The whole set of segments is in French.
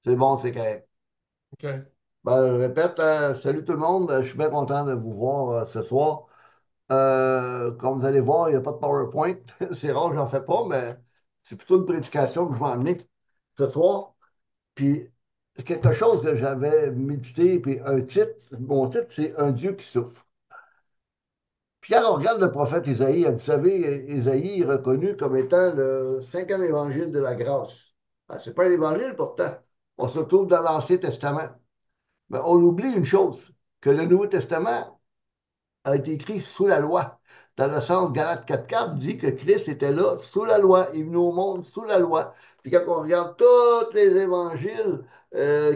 C'est bon, c'est correct. OK. Ben, je répète, salut tout le monde. Je suis bien content de vous voir ce soir. Comme vous allez voir, il n'y a pas de PowerPoint. C'est rare, j'en fais pas, mais c'est plutôt une prédication que je vais emmener ce soir. Puis, c'est quelque chose que j'avais médité, puis un titre, mon titre, c'est Un Dieu qui souffre. Puis quand on regarde le prophète Isaïe, vous savez, Isaïe est reconnu comme étant le cinquième évangile de la grâce. C'est pas un évangile pourtant. On se trouve dans l'Ancien Testament. Mais on oublie une chose, que le Nouveau Testament a été écrit sous la loi. Dans le sens, Galates 4.4 dit que Christ était là sous la loi, il est venu au monde sous la loi. Puis quand on regarde tous les évangiles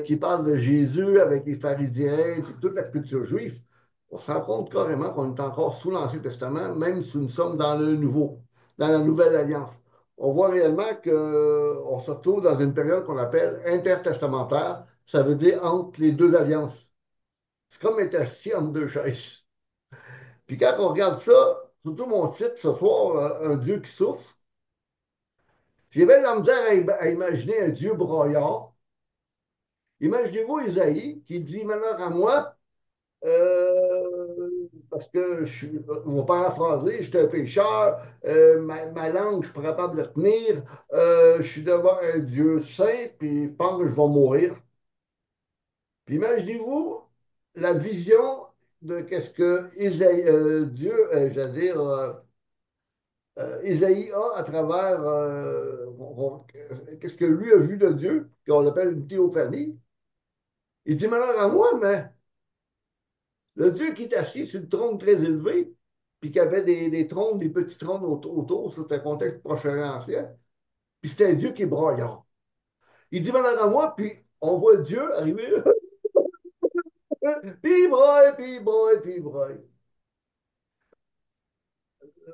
qui parlent de Jésus avec les pharisiens et toute la culture juive, on se rend compte carrément qu'on est encore sous l'Ancien Testament, même si nous sommes dans le Nouveau, dans la Nouvelle Alliance. On voit réellement qu'on se retrouve dans une période qu'on appelle intertestamentaire, ça veut dire entre les deux alliances. C'est comme être assis entre deux chaises. Puis quand on regarde ça, surtout mon titre ce soir, Un Dieu qui souffre, j'ai bien la misère à imaginer un Dieu broyard. Imaginez-vous Isaïe qui dit malheur à moi, parce que on va paraphraser, je suis un pécheur, ma langue, je ne suis pas capable de la tenir, je suis devant un Dieu saint, puis je pense que je vais mourir. Puis imaginez-vous la vision de qu'est-ce que Isaïe, Dieu, j'allais dire, Isaïe a à travers qu'est-ce que lui a vu de Dieu, qu'on appelle une théophanie. Il dit malheur à moi, mais le Dieu qui est assis sur le trône très élevé, puis qui avait des trônes, des petits trônes autour, c'était un contexte proche-ancien, puis c'était un Dieu qui est broyant. Il dit malheur à moi, puis on voit Dieu arriver, puis il broye, puis il broye, puis il broye.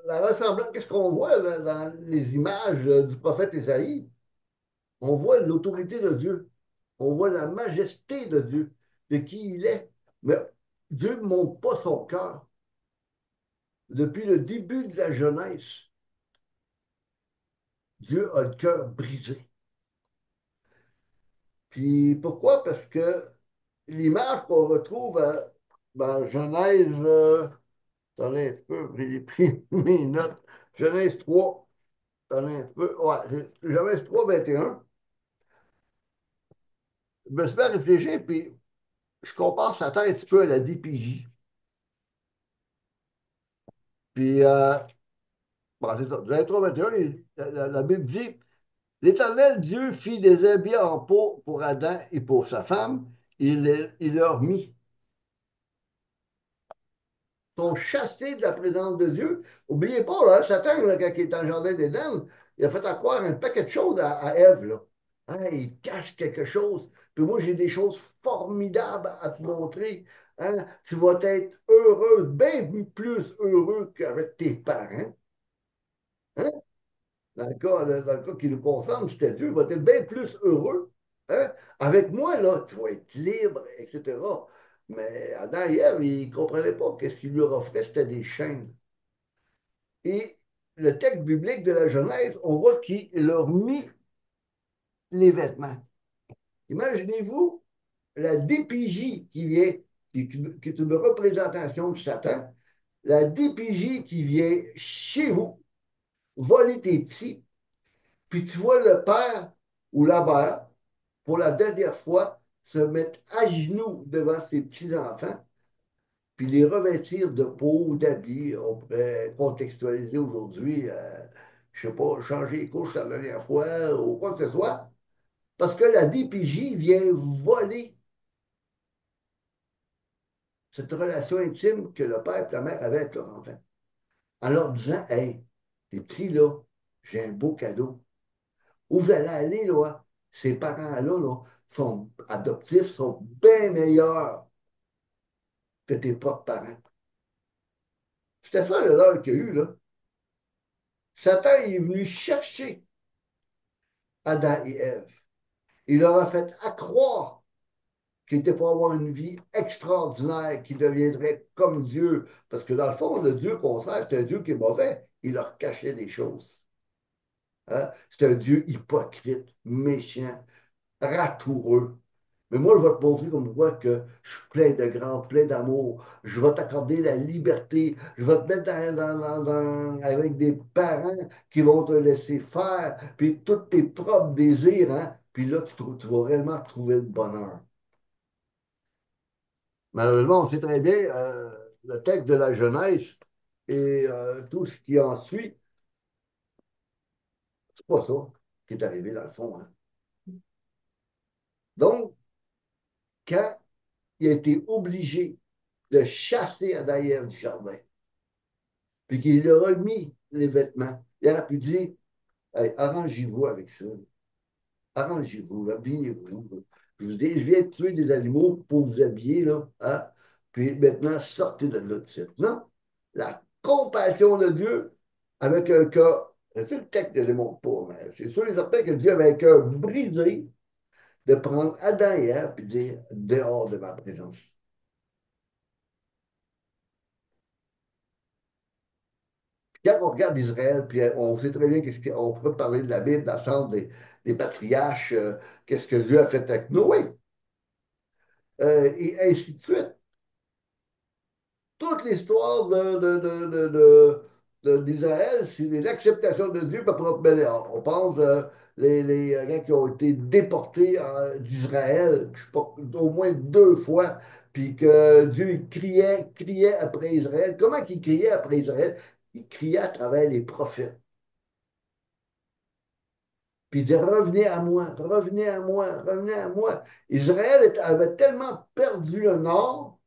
La ressemblance, qu'est-ce qu'on voit là, dans les images du prophète Isaïe? On voit l'autorité de Dieu. On voit la majesté de Dieu, de qui il est. Mais Dieu ne montre pas son cœur. Depuis le début de la jeunesse, Dieu a le cœur brisé. Puis pourquoi? Parce que l'image qu'on retrouve dans Genèse, attendez un peu, j'ai pris mes notes. Genèse 3, attendez un peu. Ouais, Genèse 3, 21. Je me suis fait réfléchir, puis je compare Satan un petit peu à la DPJ. Puis, bon, c'est ça. Genèse 3, 21, la Bible dit l'Éternel Dieu fit des habits en peau pour Adam et pour sa femme. Il leur mit. Ils sont chassés de la présence de Dieu. N'oubliez pas, là, Satan, là, quand il est dans le jardin d'Éden, il a fait accroire un paquet de choses à Ève. Là. Hein, il cache quelque chose. Puis moi, j'ai des choses formidables à te montrer. Hein. Tu vas être heureux, bien plus heureux qu'avec tes parents. Hein. Dans le cas qui nous concerne, c'était Dieu, va être bien plus heureux. Hein? Avec moi, là, tu vas être libre, etc. Mais Adam et Ève, ils ne comprenaient pas que ce qu'il leur offrait, c'était des chaînes. Et le texte biblique de la Genèse, on voit qu'il leur mit les vêtements. Imaginez-vous la DPJ qui vient, qui est une représentation de Satan, la DPJ qui vient chez vous, voler tes petits, puis tu vois le père ou la mère, pour la dernière fois, se mettre à genoux devant ses petits-enfants, puis les revêtir de peau, d'habits. On pourrait contextualiser aujourd'hui, je ne sais pas, changer les couches la dernière fois ou quoi que ce soit, parce que la DPJ vient voler cette relation intime que le père et la mère avaient avec leur enfant, en leur disant, hey, les petits, là, j'ai un beau cadeau. Où vous allez aller, là, ces parents-là là, sont adoptifs, sont bien meilleurs que tes propres parents. C'était ça l'erreur qu'il y a eu, là. Satan est venu chercher Adam et Ève. Il leur a fait accroire qu'ils étaient pour avoir une vie extraordinaire, qu'ils deviendraient comme Dieu. Parce que dans le fond, le Dieu qu'on sert, c'est un Dieu qui est mauvais. Il leur cachait des choses. Hein? C'est un Dieu hypocrite, méchant. ratoureux. Mais moi, je vais te montrer comme quoi que je suis plein de grâce, plein d'amour. Je vais t'accorder la liberté. Je vais te mettre avec des parents qui vont te laisser faire, puis tous tes propres désirs, hein. Puis là, tu vas réellement trouver le bonheur. Malheureusement, on sait très bien, le texte de la Genèse et tout ce qui en suit, c'est pas ça qui est arrivé dans le fond, hein. Donc, quand il a été obligé de chasser Adam et Ève du jardin, puis qu'il leur a mis les vêtements, il aurait pu dire, hey, arrangez-vous avec ça. Arrangez-vous, habillez-vous. Je viens de tuer des animaux pour vous habiller, là, hein? Puis maintenant, sortez de là de suite. Non, la compassion de Dieu avec un cœur, c'est le texte ne le démontre pas, mais c'est sûr et certain que Dieu avait un cœur brisé de prendre Adam et Ève et dire dehors de ma présence. Quand on regarde Israël, puis on sait très bien qu'on pourrait parler de la Bible dans le sens des patriarches, qu'est-ce que Dieu a fait avec Noé, et ainsi de suite. Toute l'histoire d'Israël, c'est l'acceptation de Dieu par rapport à on pense les gens qui ont été déportés d'Israël, je sais pas, au moins deux fois, puis que Dieu criait après Israël. Comment il criait après Israël? Il criait à travers les prophètes. Puis il disait, revenez à moi, revenez à moi, revenez à moi. Israël avait tellement perdu le nord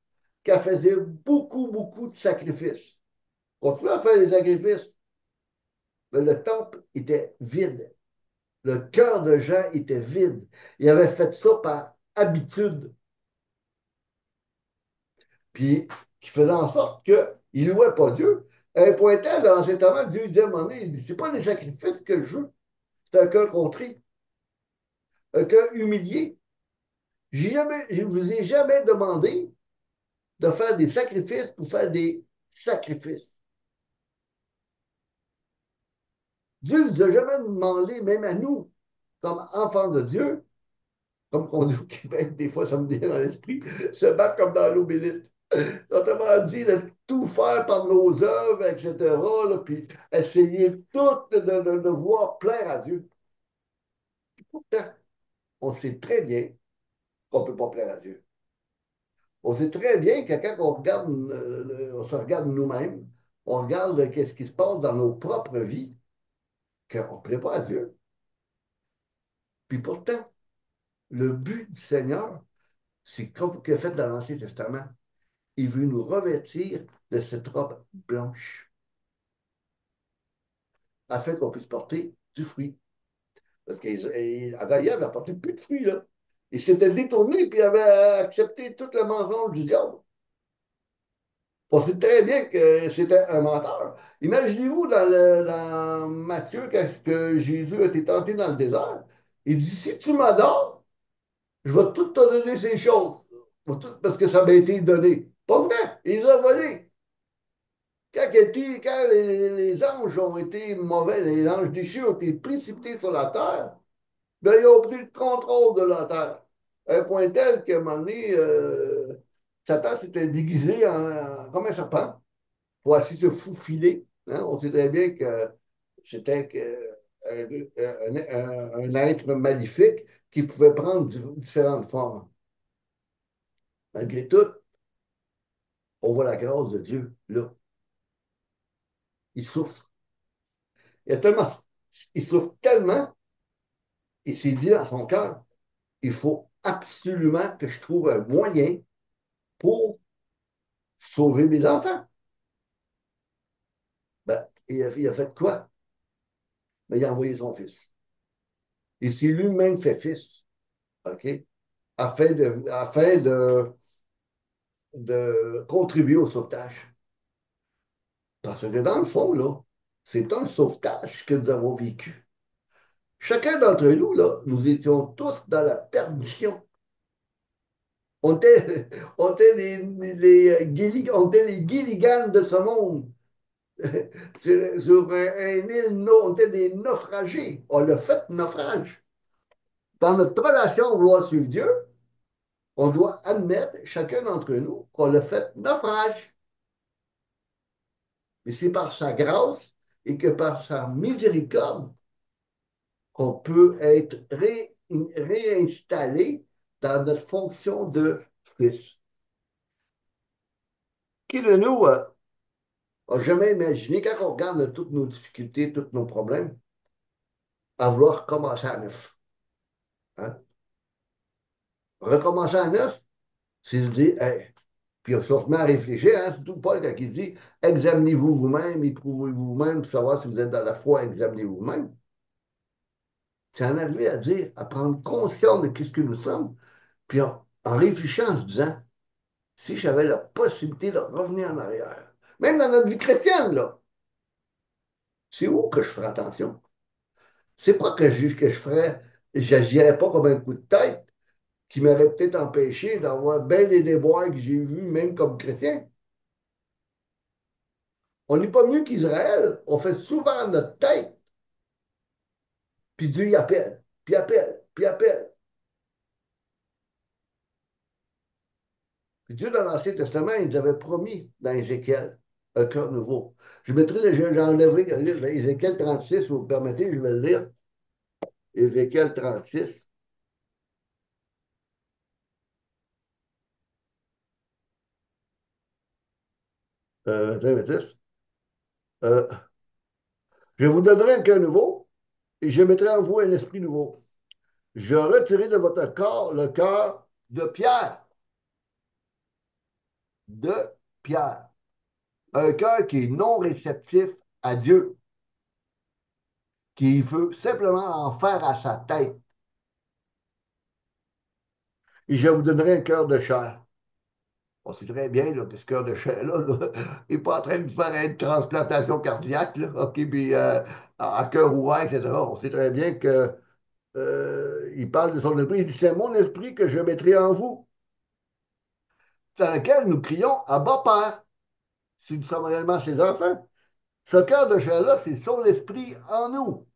qu'elle faisait beaucoup, beaucoup de sacrifices. Continuait à faire des sacrifices, mais le temple était vide. Le cœur de Jean était vide. Il avait fait ça par habitude, puis qui faisait en sorte qu'il ne louait pas Dieu. À un point tel, dans cet moment, Dieu dit à un moment donné, il dit, c'est pas les sacrifices que je veux, c'est un cœur contrit, un cœur humilié. Je ne vous ai jamais demandé de faire des sacrifices pour faire des sacrifices. Dieu ne nous a jamais demandé, même à nous, comme enfants de Dieu, comme on dit au Québec, des fois ça me vient dans l'esprit, se battre comme dans l'eau bénite. Notamment dit de tout faire par nos œuvres, etc., là, puis essayer tout de vouloir plaire à Dieu. Pourtant, on sait très bien qu'on ne peut pas plaire à Dieu. On sait très bien que quand on regarde, on se regarde nous-mêmes, on regarde qu'est-ce qui se passe dans nos propres vies, qu'on ne plaît pas à Dieu. Puis pourtant, le but du Seigneur, c'est comme qu'il a fait dans l'Ancien Testament. Il veut nous revêtir de cette robe blanche afin qu'on puisse porter du fruit. Parce qu'Adam il avait apporté plus de fruits, là. Il s'était détourné puis il avait accepté toute le mensonge du diable. On sait très bien que c'était un menteur. Imaginez-vous dans Matthieu, quand Jésus a été tenté dans le désert, il dit, si tu m'adores, je vais tout te donner ces choses. Parce que ça m'a été donné. Pas vrai, il les a volés. Quand les anges ont été mauvais, les anges déchus ont été précipités sur la terre, ben, ils ont pris le contrôle de la terre. À un point tel qu'à un moment donné, Satan s'était déguisé comme un serpent pour essayer de se faufiler. Hein. On sait très bien que c'était un être maléfique qui pouvait prendre différentes formes. Malgré tout, on voit la grâce de Dieu là. Il souffre. Il, a tellement, il souffre tellement, il s'est dit dans son cœur, il faut absolument que je trouve un moyen pour sauver mes enfants. Ben, il a fait quoi? Ben, il a envoyé son fils. Il s'est lui-même fait fils, OK? Afin de contribuer au sauvetage. Parce que dans le fond, là, c'est un sauvetage que nous avons vécu. Chacun d'entre nous, là, nous étions tous dans la perdition. On était on était les Gilligan de ce monde. Sur île, on était des naufragés. On l'a fait naufrage. Dans notre relation à vouloir suivre Dieu, on doit admettre, chacun d'entre nous, qu'on a fait naufrage. Mais c'est par sa grâce et que par sa miséricorde qu'on peut être réinstallé dans notre fonction de fils. Qui de nous a jamais imaginé, quand on regarde toutes nos difficultés, tous nos problèmes, à vouloir recommencer à neuf? Hein? Recommencer à neuf, c'est se dire, hey, puis on se remet à réfléchir, hein, surtout Paul quand il dit examinez-vous vous-même, éprouvez-vous vous-même pour savoir si vous êtes dans la foi, examinez-vous vous-même. C'est en arriver à dire, à prendre conscience de ce que nous sommes, puis en réfléchissant, en se disant si j'avais la possibilité de revenir en arrière, même dans notre vie chrétienne, là, c'est où que je ferais attention? C'est quoi que je ferais? J'agirais pas comme un coup de tête qui m'aurait peut-être empêché d'avoir bien des déboires que j'ai vus, même comme chrétien. On n'est pas mieux qu'Israël. On fait souvent notre tête, puis Dieu y appelle, puis appelle, puis appelle. Puis Dieu, dans l'Ancien Testament, il nous avait promis dans Ézéchiel un cœur nouveau. J'enlèverai Ézéchiel 36, si vous me permettez, je vais le lire. Ézéchiel 36. Euh, je vous donnerai un cœur nouveau et je mettrai en vous un esprit nouveau. Je retirerai de votre corps le cœur de pierre, un cœur qui est non réceptif à Dieu, qui veut simplement en faire à sa tête. Et je vous donnerai un cœur de chair. On sait très bien là, que ce cœur de chair-là, là, il n'est pas en train de faire une transplantation cardiaque, là, OK, puis à cœur ouvert, etc. On sait très bien que il parle de son esprit. Il dit, c'est mon esprit que je mettrai en vous, dans lequel nous crions Abba Père, si nous sommes réellement ses enfants. Ce cœur de chair-là, c'est son esprit en nous.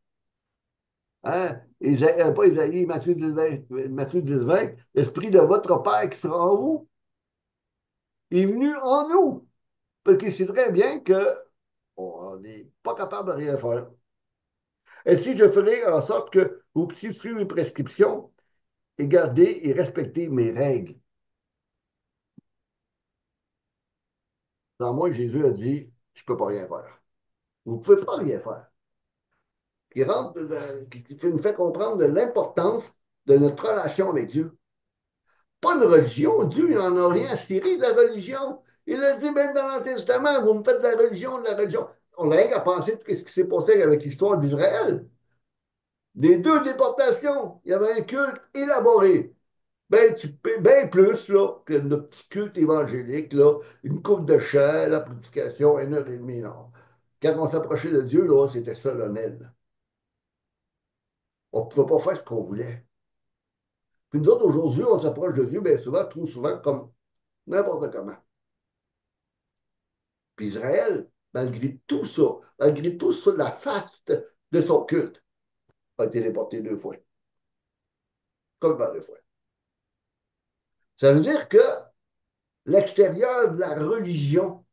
Hein? Pas Isaïe, Matthieu 10, 20, Matthieu 10, 20, l'esprit de votre Père qui sera en vous, est venu en nous. Parce qu'il sait très bien qu'on n'est pas capable de rien faire. Et si je ferai en sorte que vous puissiez suivre mes prescriptions et garder et respecter mes règles. Dans moi, Jésus a dit, je ne peux pas rien faire. Vous ne pouvez pas rien faire. Qui nous fait comprendre de l'importance de notre relation avec Dieu. Pas une religion. Dieu, il n'en a rien à cirer de la religion. Il a dit même dans l'Ancien Testament, vous me faites de la religion, de la religion. On n'a rien qu'à penser de ce qui s'est passé avec l'histoire d'Israël. Les deux déportations, il y avait un culte élaboré. Ben plus là, que notre petit culte évangélique, là, une coupe de chair, la prédication, 1 heure et demie. Non. Quand on s'approchait de Dieu, là, c'était solennel. On ne pouvait pas faire ce qu'on voulait. Puis nous autres, aujourd'hui, on s'approche de Dieu, bien souvent, trop souvent, comme n'importe comment. Puis Israël, malgré tout ça, la faste de son culte a été déporté 2 fois. Comme par 2 fois. Ça veut dire que l'extérieur de la religion,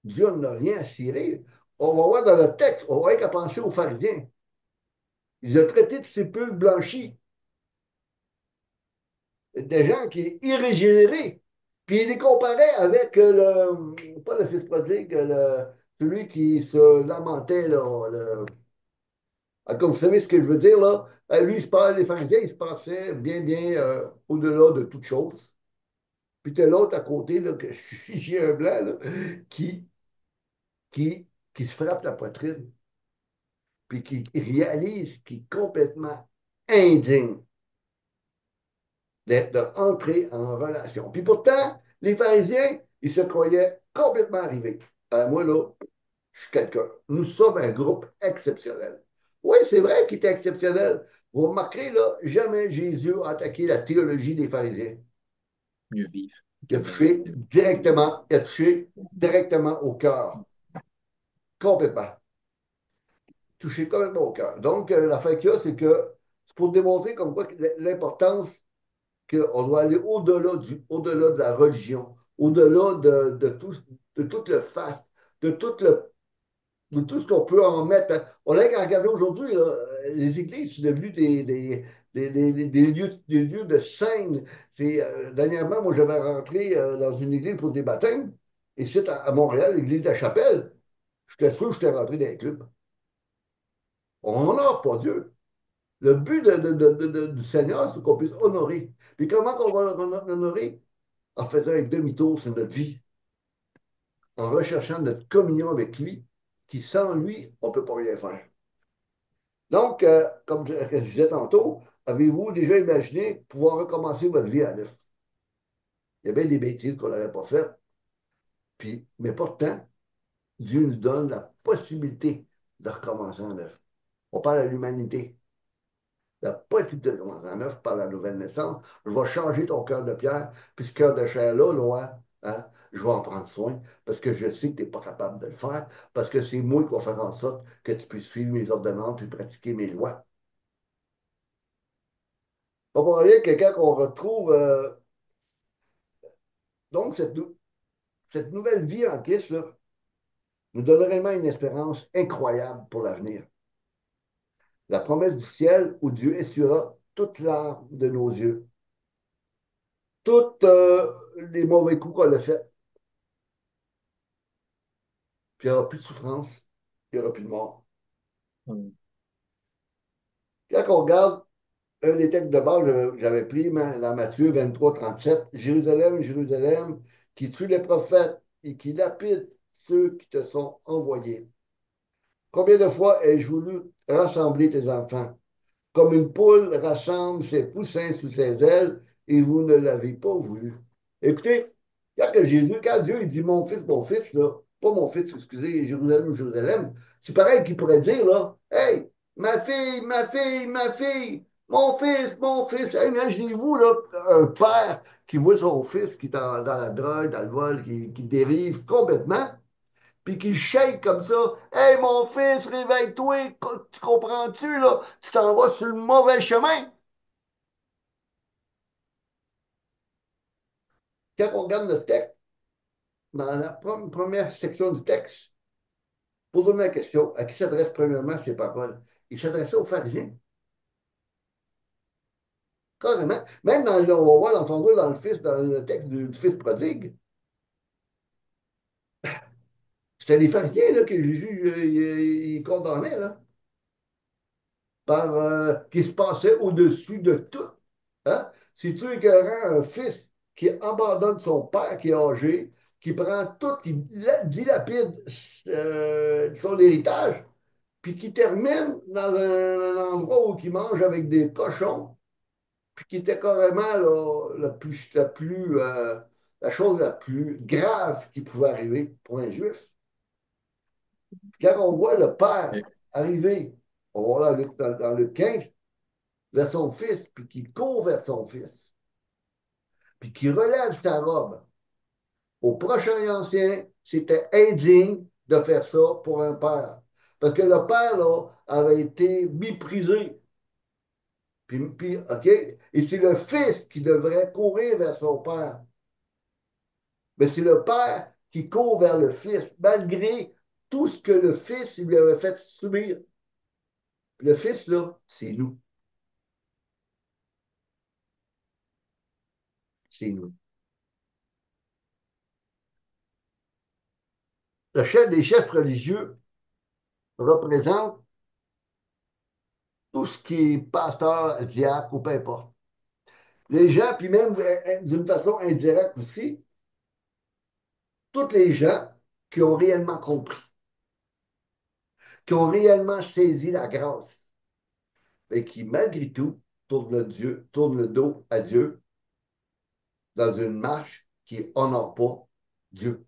Dieu n'a rien à cirer. On va voir dans le texte, on va rien qu'à penser aux pharisiens. Ils ont traité de sépulcres blanchis, des gens qui sont irrégénérés. Puis il les comparait avec pas le fils prodigue, celui qui se lamentait, là, comme vous savez ce que je veux dire, là. Lui, les pharisiens, ils se pensaient bien, bien au-delà de toute chose. Puis t'as l'autre à côté, là, que j'ai un blanc, là, qui, qui se frappe la poitrine, puis qui réalise qu'il est complètement indigne d'entrer en relation. Puis pourtant, les pharisiens, ils se croyaient complètement arrivés. Moi, là, je suis quelqu'un. Nous sommes un groupe exceptionnel. Oui, c'est vrai qu'il était exceptionnel. Vous remarquerez, là, jamais Jésus a attaqué la théologie des pharisiens. Mieux vivre. Il a touché directement au cœur. Complètement. Touché complètement au cœur. Donc, l'affaire qu'il y a, c'est que pour démontrer comme quoi l'importance qu'on doit aller au-delà de la religion, au-delà de tout le faste, de tout de tout ce qu'on peut en mettre. On a qu'à regarder aujourd'hui, là, les églises sont devenues des lieux de scène. Dernièrement, moi, j'avais rentré dans une église pour des baptêmes, et c'est à Montréal, l'église de la Chapelle. J'étais sûr que j'étais rentré dans un club. On n'honore pas Dieu. Le but du Seigneur, c'est qu'on puisse honorer. Puis comment on va l'honorer? En faisant un demi-tour sur notre vie, en recherchant notre communion avec lui, qui sans lui, on ne peut pas rien faire. Donc, comme je disais tantôt, avez-vous déjà imaginé pouvoir recommencer votre vie à neuf? Il y a bien des bêtises qu'on n'aurait pas faites, puis, mais pourtant, Dieu nous donne la possibilité de recommencer à neuf. On parle à l'humanité. La possibilité de recommencer à neuf par la nouvelle naissance. Je vais changer ton cœur de pierre, puis ce cœur de chair-là, là, hein, je vais en prendre soin, parce que je sais que tu n'es pas capable de le faire, parce que c'est moi qui vais faire en sorte que tu puisses suivre mes ordonnances et pratiquer mes lois. Pas pour rien que quand on retrouve donc cette nouvelle vie en Christ là, nous donne réellement une espérance incroyable pour l'avenir. La promesse du ciel où Dieu essuiera toute larme de nos yeux, tous les mauvais coups qu'on a fait, puis il n'y aura plus de souffrance, il n'y aura plus de mort. Mm. Quand on regarde un des textes de base, j'avais pris dans Matthieu 23, 37, Jérusalem, Jérusalem, qui tue les prophètes et qui lapide ceux qui te sont envoyés. Combien de fois ai-je voulu rassembler tes enfants, comme une poule rassemble ses poussins sous ses ailes, et vous ne l'avez pas voulu. Écoutez, quand Dieu il dit mon fils, là, pas mon fils, excusez, Jérusalem, Jérusalem, c'est pareil qu'il pourrait dire, là, hey, ma fille, ma fille, ma fille, mon fils. Hey, imaginez-vous, là, un père qui voit son fils qui est dans la drogue, dans le vol, qui dérive complètement, puis qu'il shake comme ça. Hey, mon fils, réveille-toi, tu comprends-tu, là? Tu t'en vas sur le mauvais chemin. Quand on regarde notre texte, dans la première section du texte, posez-moi la question, à qui s'adressent premièrement ces paroles? Il s'adressait aux pharisiens, carrément. Même on va voir l'entendre dans le texte du fils prodigue, c'était les pharisiens là, que Jésus il condamnait, là, qui se passaient au-dessus de tout. Hein? C'est-tu écœurant un fils qui abandonne son père qui est âgé, qui prend tout, qui dilapide son héritage, puis qui termine dans un endroit où il mange avec des cochons, puis qui était carrément la chose la plus grave qui pouvait arriver pour un juif. Puis quand on voit le père Et- arriver, on va voir dans le 15, vers son fils, puis qui court vers son fils, puis qui relève sa robe. Au prochain ancien, c'était indigne de faire ça pour un père. Parce que le père, là, avait été méprisé. OK? Et c'est le fils qui devrait courir vers son père. Mais c'est le père qui court vers le fils, malgré tout ce que le fils lui avait fait subir. Le fils, là, c'est nous. C'est nous. Le chef des chefs religieux représente tout ce qui est pasteur, diacre ou peu importe. Les gens, puis même d'une façon indirecte aussi, tous les gens qui ont réellement compris, qui ont réellement saisi la grâce, et qui, malgré tout, tournent le dos à Dieu dans une marche qui honore pas Dieu,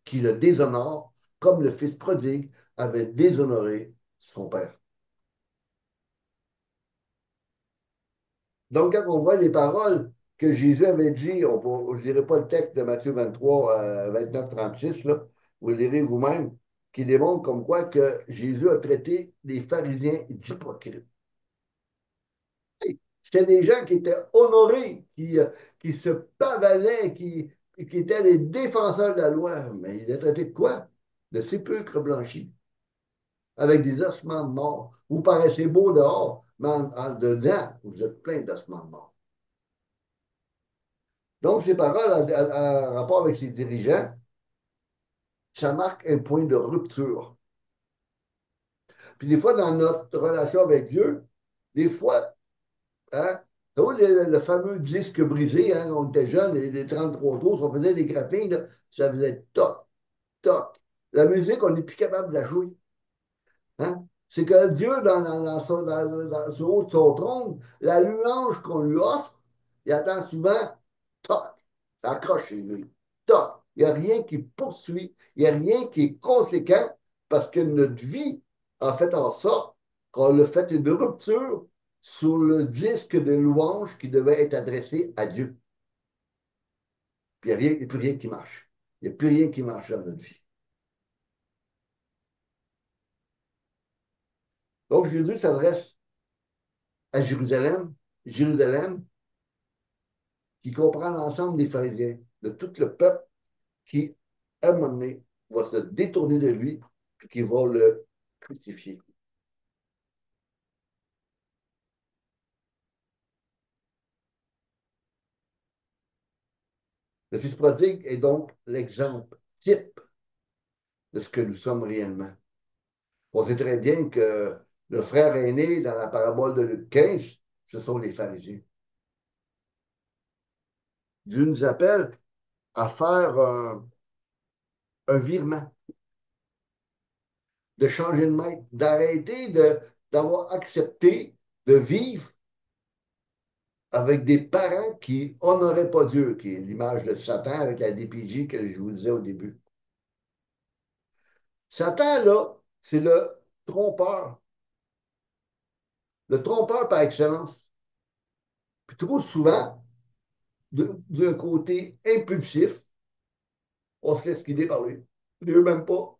qui le déshonore comme le fils prodigue avait déshonoré son père. Donc, quand on voit les paroles que Jésus avait dit, je ne dirai pas le texte de Matthieu 23, 29, 36, là, vous le lirez vous-même, qui démontre comme quoi que Jésus a traité les pharisiens d'hypocrites. C'était des gens qui étaient honorés, qui se pavanaient, qui étaient les défenseurs de la loi. Mais il est traité de quoi? De sépulcre blanchi, avec des ossements de mort. Vous paraissez beau dehors, mais dedans, vous êtes plein d'ossements de mort. Donc, ces paroles, en rapport avec ces dirigeants, ça marque un point de rupture. Puis des fois, dans notre relation avec Dieu, des fois, hein, le fameux disque brisé, hein, on était jeunes, les 33 tours, on faisait des grappins, là, ça faisait toc, toc. La musique, on n'est plus capable de la jouer. Hein? C'est que Dieu, dans ce haut de son trône, la louange qu'on lui offre, il attend souvent, toc, ça accroche chez lui. Toc. Il n'y a rien qui poursuit, il n'y a rien qui est conséquent parce que notre vie a fait en sorte qu'on a fait une rupture sur le disque de louange qui devait être adressé à Dieu. Puis il n'y a plus rien qui marche. Il n'y a plus rien qui marche dans notre vie. Donc Jésus s'adresse à Jérusalem, Jérusalem qui comprend l'ensemble des pharisiens, de tout le peuple qui, à un moment donné, va se détourner de lui et qui va le crucifier. Le fils prodigue est donc l'exemple type de ce que nous sommes réellement. On sait très bien que le frère aîné dans la parabole de Luc 15, ce sont les pharisiens. Dieu nous appelle à faire un virement, de changer de maître, d'arrêter d'avoir accepté de vivre avec des parents qui honoraient pas Dieu, qui est l'image de Satan avec la DPJ que je vous disais au début. Satan, là, c'est le trompeur par excellence. Puis trop souvent, d'un côté impulsif, on se laisse guider par lui. Dieu m'aime pas.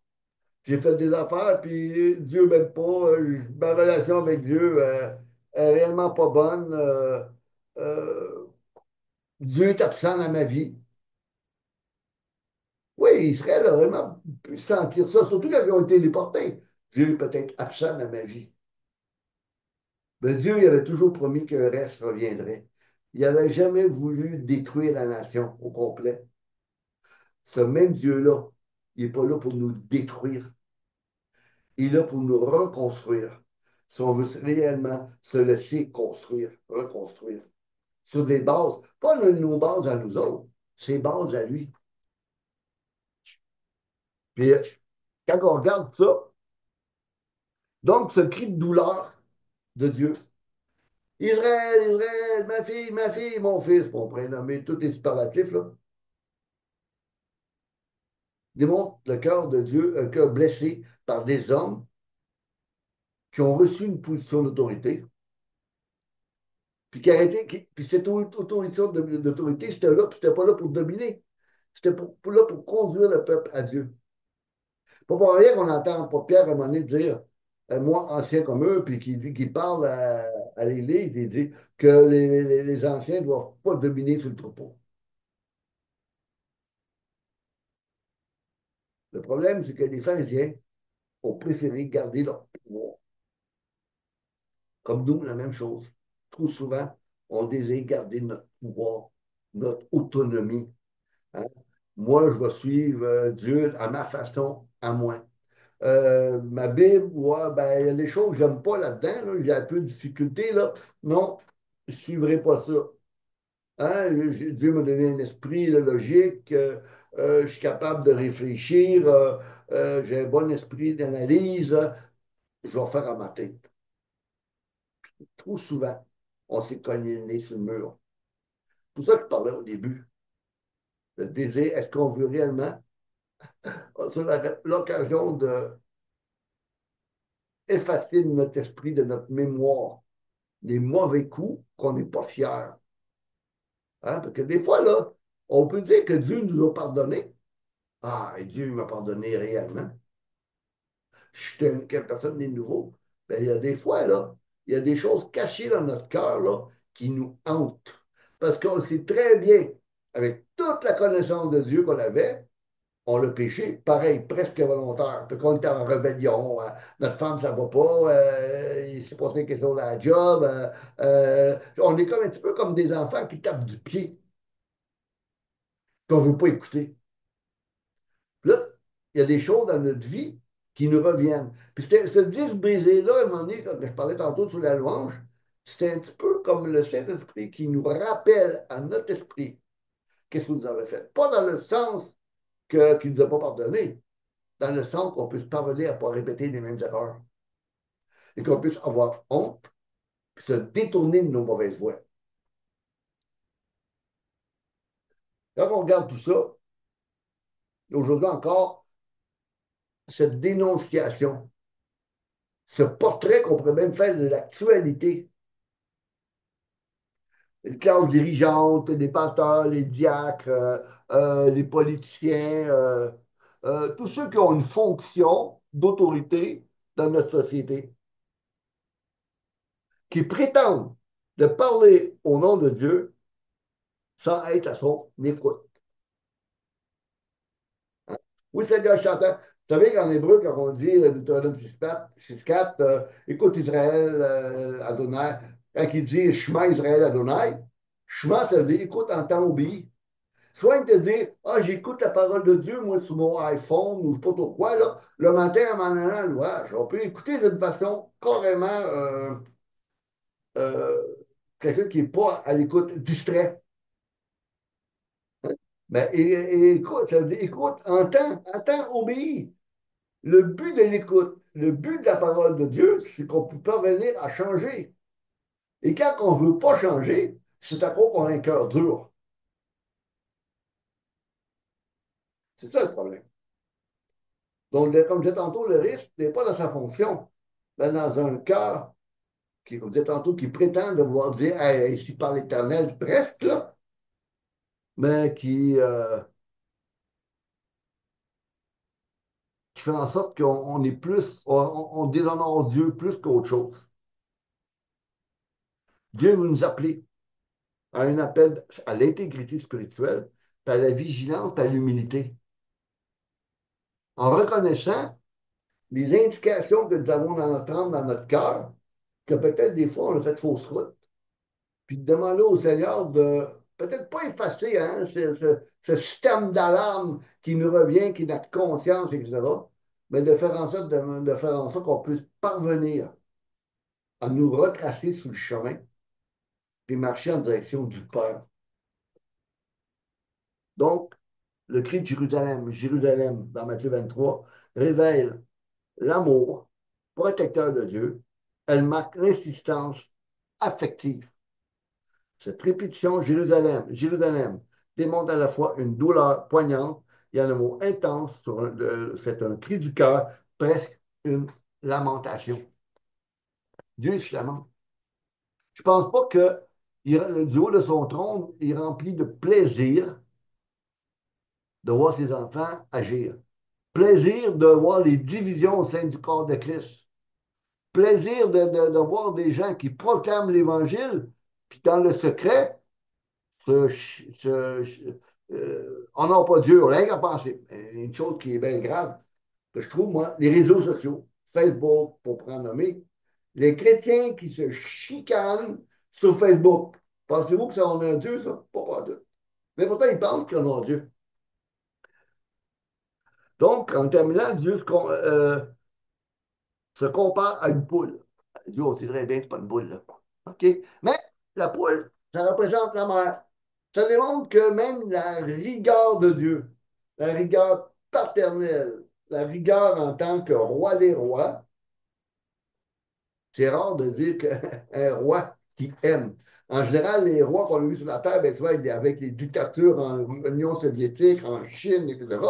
J'ai fait des affaires, puis Dieu m'aime pas. Ma relation avec Dieu est réellement pas bonne. Euh, Dieu est absent dans ma vie. Oui, Israël a vraiment pu sentir ça, surtout quand ils ont été déportés. Dieu est peut-être absent dans ma vie. Mais Dieu il avait toujours promis que le reste reviendrait. Il n'avait jamais voulu détruire la nation au complet. Ce même Dieu-là, il n'est pas là pour nous détruire. Il est là pour nous reconstruire. Si on veut réellement se laisser construire, reconstruire, sur des bases, pas nos bases à nous autres, ses bases à lui. Puis, quand on regarde ça, donc ce cri de douleur de Dieu, Israël, Israël, ma fille, mon fils, on pourrait nommer tous les superlatifs, là, démontre le cœur de Dieu, un cœur blessé par des hommes qui ont reçu une position d'autorité, puis puis cette autorité, d'autorité, c'était là, puis c'était pas là pour dominer, c'était là pour conduire le peuple à Dieu. Pas pour rien qu'on entend pas Pierre à un moment donné dire, moi, ancien comme eux, puis qui parle à l'Église, il dit que les anciens ne doivent pas dominer sur le troupeau. Le problème, c'est que les pharisiens ont préféré garder leur pouvoir. Comme nous, la même chose. Trop souvent, on désire garder notre pouvoir, notre autonomie. Hein? Moi, je vais suivre Dieu à ma façon, à moi. Ma Bible, ouais, ben, il y a des choses que j'aime pas là-dedans, là, j'ai un peu de difficulté, là. Non, je ne suivrai pas ça. Hein? Dieu m'a donné un esprit là, logique, je suis capable de réfléchir, j'ai un bon esprit d'analyse, je vais faire à ma tête. Trop souvent, on s'est cogné le nez sur le mur. C'est pour ça que je parlais au début. Le désir, est-ce qu'on veut réellement, sur l'occasion d'effacer de notre esprit, de notre mémoire, des mauvais coups qu'on n'est pas fier. Hein? Parce que des fois, là, on peut dire que Dieu nous a pardonné. Ah, et Dieu m'a pardonné réellement. Je suis quelle personne n'est nouveau. Ben, il y a des fois, là, il y a des choses cachées dans notre cœur, là, qui nous hante. Parce qu'on sait très bien, avec toute la connaissance de Dieu qu'on avait, on l'a péché, pareil, presque volontaire. Puis qu'on était en rébellion, notre femme, ça va pas, il s'est passé quelque chose à la job. On est comme un petit peu comme des enfants qui tapent du pied, qu'on ne veut pas écouter. Puis là, il y a des choses dans notre vie qui nous reviennent. Puis ce disque brisé-là, à un moment donné, quand je parlais tantôt sur la louange, c'était un petit peu comme le Saint-Esprit qui nous rappelle à notre esprit qu'est-ce que vous avez fait. Pas dans le sens qu'il ne nous a pas pardonné, dans le sens qu'on puisse parvenir à ne pas répéter les mêmes erreurs et qu'on puisse avoir honte puis se détourner de nos mauvaises voies. Quand on regarde tout ça, aujourd'hui encore, cette dénonciation, ce portrait qu'on pourrait même faire de l'actualité, les classes dirigeantes, les pasteurs, les diacres, les politiciens, tous ceux qui ont une fonction d'autorité dans notre société, qui prétendent de parler au nom de Dieu sans être à son écoute. Hein? Oui, Seigneur, je t'entends. Vous savez qu'en hébreu, quand on dit Deutéronome 6.4, écoute Israël, Adonai, quand il dit Shema Israël Adonai, Shema, ça veut dire écoute, entends, obéis. Soit il te dit, ah, j'écoute la parole de Dieu, moi, sur mon iPhone ou je ne sais pas trop quoi, là, le matin en m'en allant à l'ouage. On peut écouter d'une façon carrément euh, quelqu'un qui n'est pas à l'écoute, distrait. Ben, écoute, ça veut dire, écoute, entends, obéis. Le but de l'écoute, le but de la parole de Dieu, c'est qu'on peut parvenir à changer. Et quand on ne veut pas changer, c'est à cause qu'on a un cœur dur. C'est ça le problème. Donc, comme je disais tantôt, le risque n'est pas dans sa fonction, mais dans un cœur qui, comme je disais tantôt, qui prétend devoir dire hey, ici par l'Éternel, presque, là, mais qui fait en sorte qu'on est plus, on déshonore Dieu plus qu'autre chose. Dieu veut nous appeler à un appel à l'intégrité spirituelle, à la vigilance, à l'humilité, en reconnaissant les indications que nous avons dans notre âme, dans notre cœur, que peut-être des fois on a fait fausse route, puis de demander au Seigneur de peut-être pas effacer hein, ce système d'alarme qui nous revient, qui est notre conscience, etc., mais de faire en sorte, de faire en sorte qu'on puisse parvenir à nous retracer sur le chemin et marcher en direction du Père. Donc, le cri de Jérusalem, Jérusalem, dans Matthieu 23, révèle l'amour protecteur de Dieu. Elle marque l'insistance affective. Cette répétition, Jérusalem, Jérusalem, démontre à la fois une douleur poignante et un mot intense, c'est un cri du cœur, presque une lamentation. Dieu se lamente. Je ne pense pas que du haut de son trône, il remplit de plaisir de voir ses enfants agir. Plaisir de voir les divisions au sein du corps de Christ. Plaisir de voir des gens qui proclament l'Évangile, puis dans le secret, ce, on n'a pas Dieu, on n'a rien qu'à penser. Une chose qui est bien grave, que je trouve, moi, les réseaux sociaux, Facebook, pour prendre nommer, les chrétiens qui se chicanent sur Facebook. Pensez-vous que ça en a un Dieu, ça? Pas de. Mais pourtant, ils pensent qu'ils en ont un Dieu. Donc, en terminant, Dieu se compare à une poule. Dieu, on sait très bien que ce n'est pas une boule, là. OK? Mais la poule, ça représente la mère. Ça démontre que même la rigueur de Dieu, la rigueur paternelle, la rigueur en tant que roi des rois, c'est rare de dire qu'un roi qui aime. En général, les rois qu'on a vus sur la terre, ben, souvent, avec les dictatures en Union soviétique, en Chine, etc.,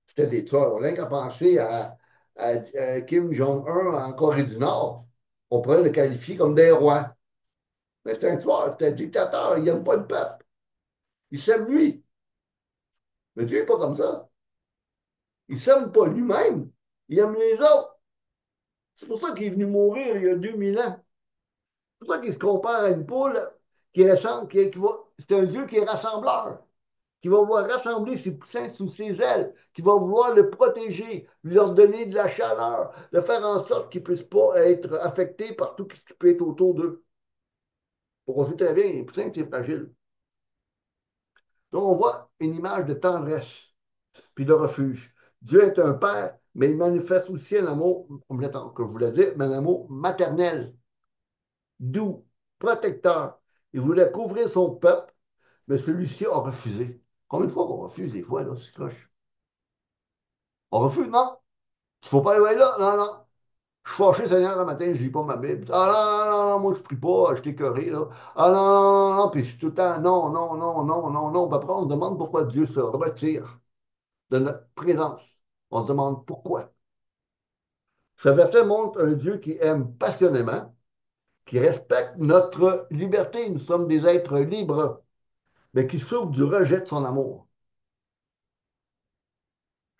c'était des tueurs. On n'a qu'à penser à Kim Jong-un en Corée du Nord. On pourrait le qualifier comme des rois. Mais c'est un tueur, c'est un dictateur, il n'aime pas le peuple. Il s'aime lui. Mais Dieu n'est pas comme ça. Il ne s'aime pas lui-même. Il aime les autres. C'est pour ça qu'il est venu mourir il y a 2000 ans. C'est pour ça qu'il se compare à une poule. c'est un Dieu qui est rassembleur, qui va vouloir rassembler ses poussins sous ses ailes, qui va vouloir le protéger, lui leur donner de la chaleur, de faire en sorte qu'ils ne puissent pas être affectés par tout ce qui peut être autour d'eux. On sait très bien, les poussins, c'est fragile. Donc, on voit une image de tendresse puis de refuge. Dieu est un père, mais il manifeste aussi un amour, que je voulais dire, mais un amour maternel, doux, protecteur. Il voulait couvrir son peuple, mais celui-ci a refusé. Combien de fois qu'on refuse des fois, là, c'est croche? On refuse, non? Il ne faut pas aller là, non, non. Je suis fâché, Seigneur, un matin, je ne lis pas ma Bible. Ah non, non, non, non, moi je ne prie pas, je t'ai écœuré, là. Ah non, non, non, non, puis je suis tout le temps, non, non, non, non, non, non. Puis après, on se demande pourquoi Dieu se retire de notre présence. On se demande pourquoi. Ce verset montre un Dieu qui aime passionnément, qui respecte notre liberté. Nous sommes des êtres libres, mais qui souffrent du rejet de son amour.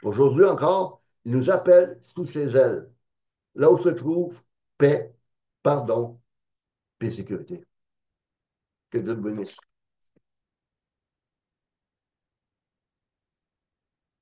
Aujourd'hui encore, il nous appelle sous ses ailes, là où se trouve paix, pardon et sécurité. Que Dieu te bénisse.